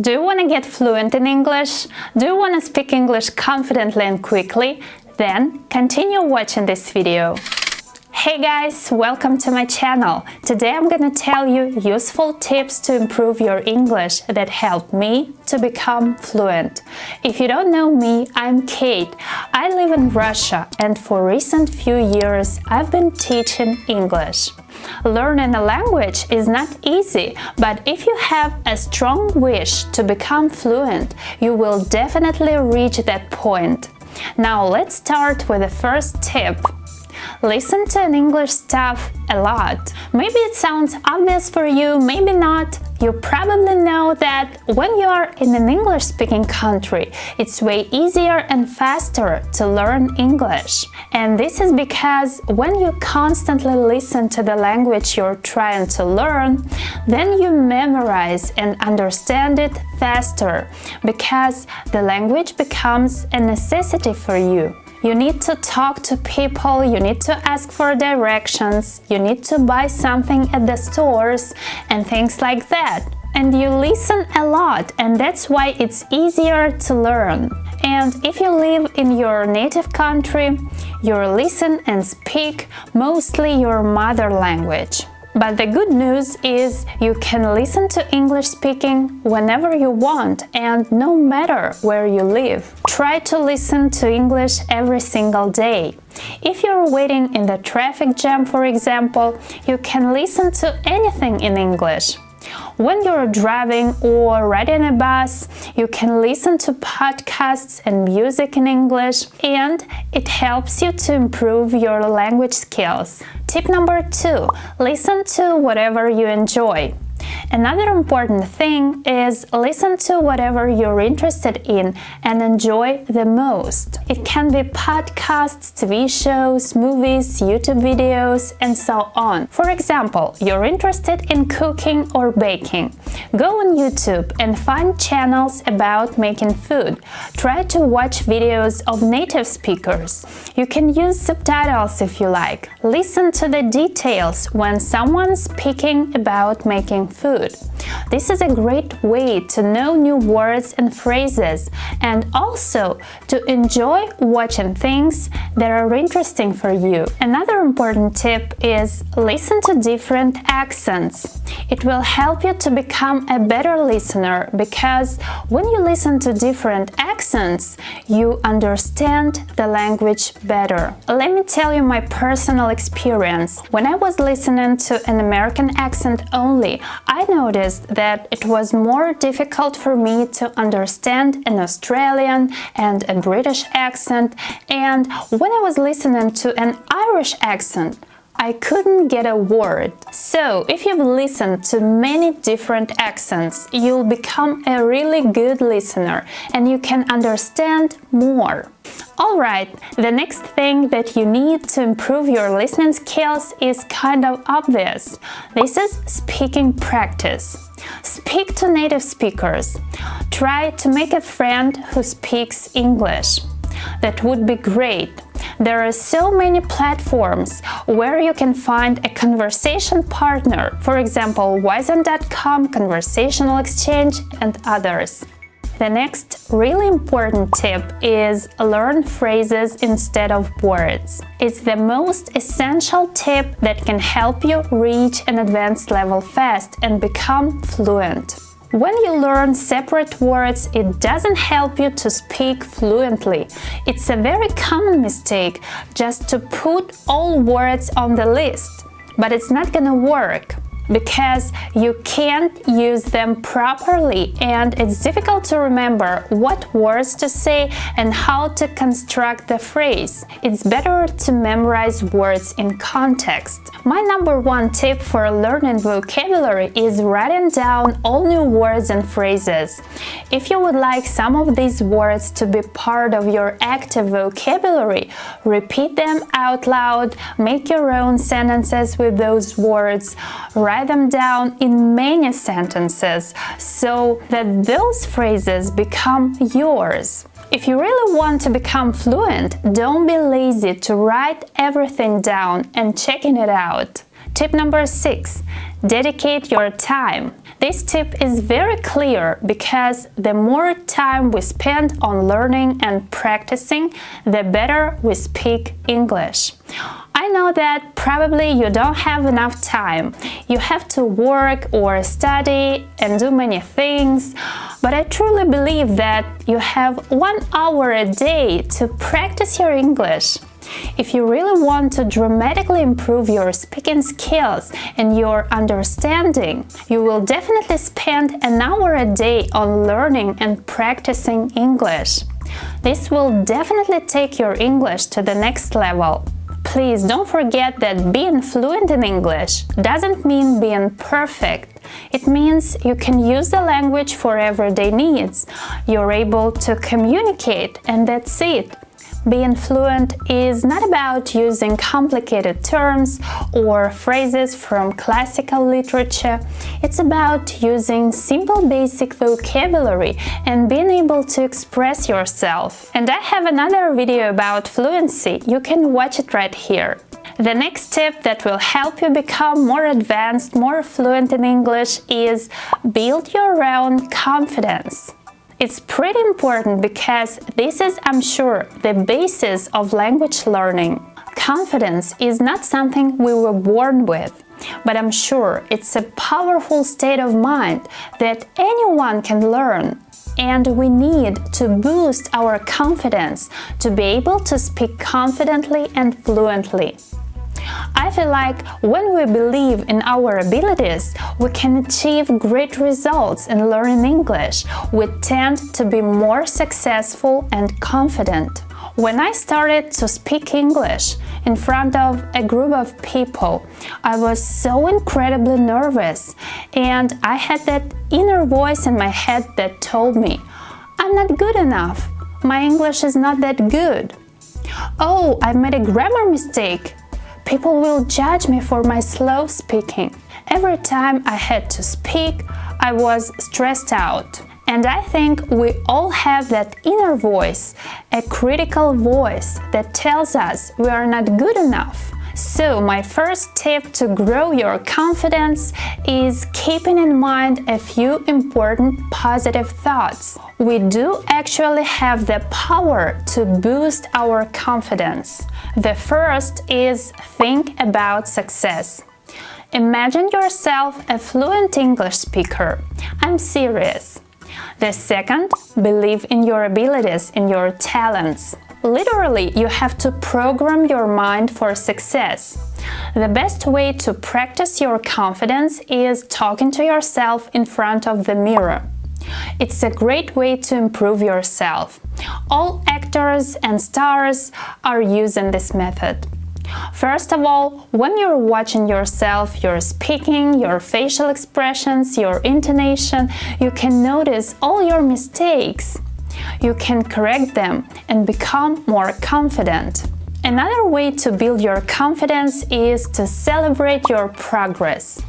Do you want to get fluent in English? Do you want to speak English confidently and quickly? Then continue watching this video. Hey guys, welcome to my channel. Today I'm gonna tell you useful tips to improve your English that helped me to become fluent. If you don't know me, I'm Kate. I live in Russia and for recent few years I've been teaching English. Learning a language is not easy, but if you have a strong wish to become fluent, you will definitely reach that point. Now let's start with the first tip. Listen to an English stuff a lot. Maybe it sounds obvious for you, maybe not. You probably know that when you are in an English-speaking country, it's way easier and faster to learn English. And this is because when you constantly listen to the language you're trying to learn, then you memorize and understand it faster, because the language becomes a necessity for you. You need to talk to people, you need to ask for directions, you need to buy something at the stores and things like that. And you listen a lot, and that's why it's easier to learn. And if you live in your native country, you listen and speak mostly your mother language. But the good news is you can listen to English speaking whenever you want and no matter where you live. Try to listen to English every single day. If you're waiting in the traffic jam, for example, you can listen to anything in English. When you're driving or riding a bus, you can listen to podcasts and music in English, and it helps you to improve your language skills. Tip number 2. Listen to whatever you enjoy. Another important thing is listen to whatever you're interested in and enjoy the most. It can be podcasts, TV shows, movies, YouTube videos, and so on. For example, you're interested in cooking or baking. Go on YouTube and find channels about making food. Try to watch videos of native speakers. You can use subtitles if you like. Listen to the details when someone's speaking about making food. This is a great way to know new words and phrases, and also to enjoy watching things that are interesting for you. Another important tip is listen to different accents. It will help you to become a better listener, because when you listen to different accents, you understand the language better. Let me tell you my personal experience. When I was listening to an American accent only, I noticed that it was more difficult for me to understand an Australian and a British accent, and when I was listening to an Irish accent, I couldn't get a word. So, if you've listened to many different accents, you'll become a really good listener and you can understand more. Alright, the next thing that you need to improve your listening skills is kind of obvious. This is speaking practice. Speak to native speakers. Try to make a friend who speaks English. That would be great. There are so many platforms where you can find a conversation partner, for example, Wizen.com, Conversational Exchange, and others. The next really important tip is learn phrases instead of words. It's the most essential tip that can help you reach an advanced level fast and become fluent. When you learn separate words, it doesn't help you to speak fluently. It's a very common mistake just to put all words on the list. But it's not gonna work, because you can't use them properly and it's difficult to remember what words to say and how to construct the phrase. It's better to memorize words in context. My number 1 tip for learning vocabulary is writing down all new words and phrases. If you would like some of these words to be part of your active vocabulary, repeat them out loud, make your own sentences with those words, write them down in many sentences so that those phrases become yours. If you really want to become fluent, don't be lazy to write everything down and checking it out. Tip number 6. Dedicate your time. This tip is very clear because the more time we spend on learning and practicing, the better we speak English. I know that probably you don't have enough time. You have to work or study and do many things, but I truly believe that you have 1 hour a day to practice your English. If you really want to dramatically improve your speaking skills and your understanding, you will definitely spend an hour a day on learning and practicing English. This will definitely take your English to the next level. Please don't forget that being fluent in English doesn't mean being perfect. It means you can use the language for everyday needs. You're able to communicate, and that's it. Being fluent is not about using complicated terms or phrases from classical literature. It's about using simple basic vocabulary and being able to express yourself. And I have another video about fluency. You can watch it right here. The next tip that will help you become more advanced, more fluent in English is build your own confidence. It's pretty important because this is, I'm sure, the basis of language learning. Confidence is not something we were born with, but I'm sure it's a powerful state of mind that anyone can learn. And we need to boost our confidence to be able to speak confidently and fluently. I feel like when we believe in our abilities, we can achieve great results in learning English. We tend to be more successful and confident. When I started to speak English in front of a group of people, I was so incredibly nervous, and I had that inner voice in my head that told me, "I'm not good enough. My English is not that good. Oh, I've made a grammar mistake. People will judge me for my slow speaking." Every time I had to speak, I was stressed out. And I think we all have that inner voice, a critical voice that tells us we are not good enough. So my first tip to grow your confidence is keeping in mind a few important positive thoughts. We do actually have the power to boost our confidence. The first is think about success. Imagine yourself a fluent English speaker. I'm serious. The second, believe in your abilities, in your talents. Literally, you have to program your mind for success. The best way to practice your confidence is talking to yourself in front of the mirror. It's a great way to improve yourself. All actors and stars are using this method. First of all, when you're watching yourself, your speaking, your facial expressions, your intonation, you can notice all your mistakes. You can correct them and become more confident. Another way to build your confidence is to celebrate your progress,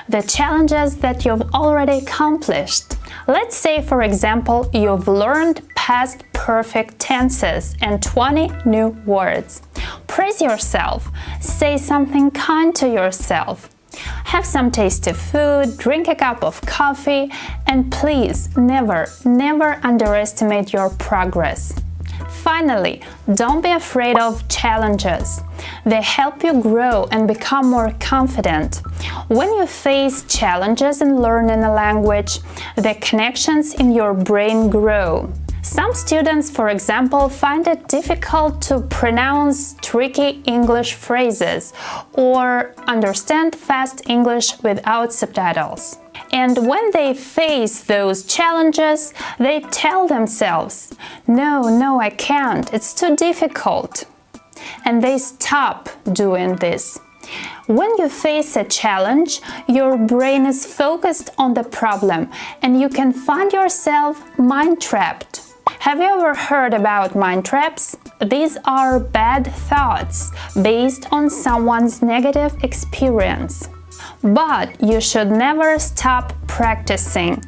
the challenges that you've already accomplished. Let's say, for example, you've learned past perfect tenses and 20 new words. Praise yourself. Say something kind to yourself. Have some tasty food, drink a cup of coffee, and please never underestimate your progress. Finally, don't be afraid of challenges. They help you grow and become more confident. When you face challenges in learning a language, the connections in your brain grow. Some students, for example, find it difficult to pronounce tricky English phrases or understand fast English without subtitles. And when they face those challenges, they tell themselves, no, I can't, it's too difficult. And they stop doing this. When you face a challenge, your brain is focused on the problem and you can find yourself mind-trapped. Have you ever heard about mind traps? These are bad thoughts based on someone's negative experience. But you should never stop practicing.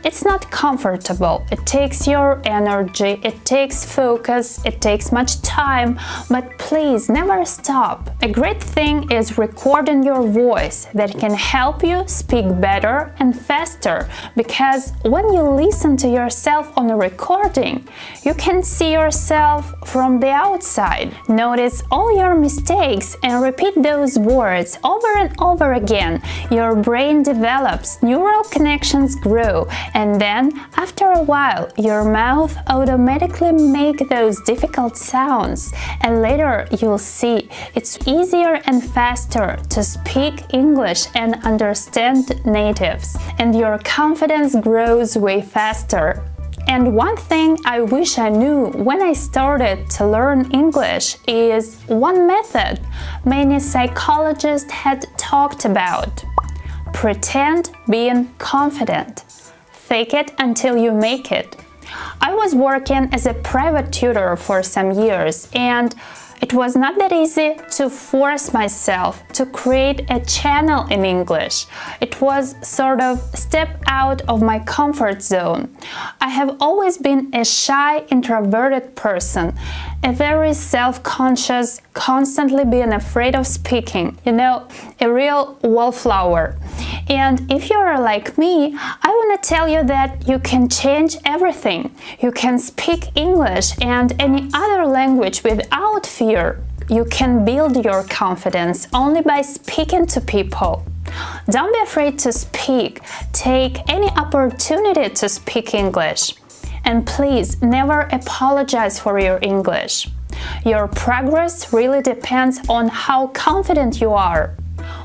it's not comfortable. It takes your energy, it takes focus, it takes much time, but please never stop. A great thing is recording your voice that can help you speak better and faster, because when you listen to yourself on a recording, you can see yourself from the outside. Notice all your mistakes and repeat those words over and over again. Your brain develops, neural connections grow, and then after a while your mouth automatically make those difficult sounds, and later you'll see it's easier and faster to speak English and understand natives, and your confidence grows way faster. And one thing I wish I knew when I started to learn English is one method many psychologists had talked about. Pretend being confident. Fake it until you make it. I was working as a private tutor for some years, and it was not that easy to force myself to create a channel in English. It was sort of step out of my comfort zone. I have always been a shy, introverted person, a very self-conscious, constantly being afraid of speaking, a real wallflower. And if you are like me, I want to tell you that you can change everything. You can speak English and any other language without fear. You can build your confidence only by speaking to people. Don't be afraid to speak. Take any opportunity to speak English. And please never apologize for your English. Your progress really depends on how confident you are.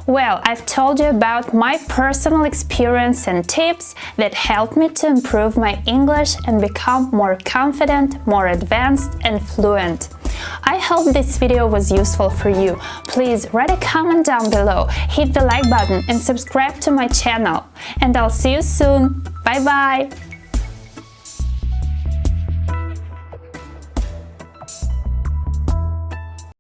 Well, I've told you about my personal experience and tips that helped me to improve my English and become more confident, more advanced and fluent. I hope this video was useful for you. Please write a comment down below, hit the like button and subscribe to my channel. And I'll see you soon. Bye bye!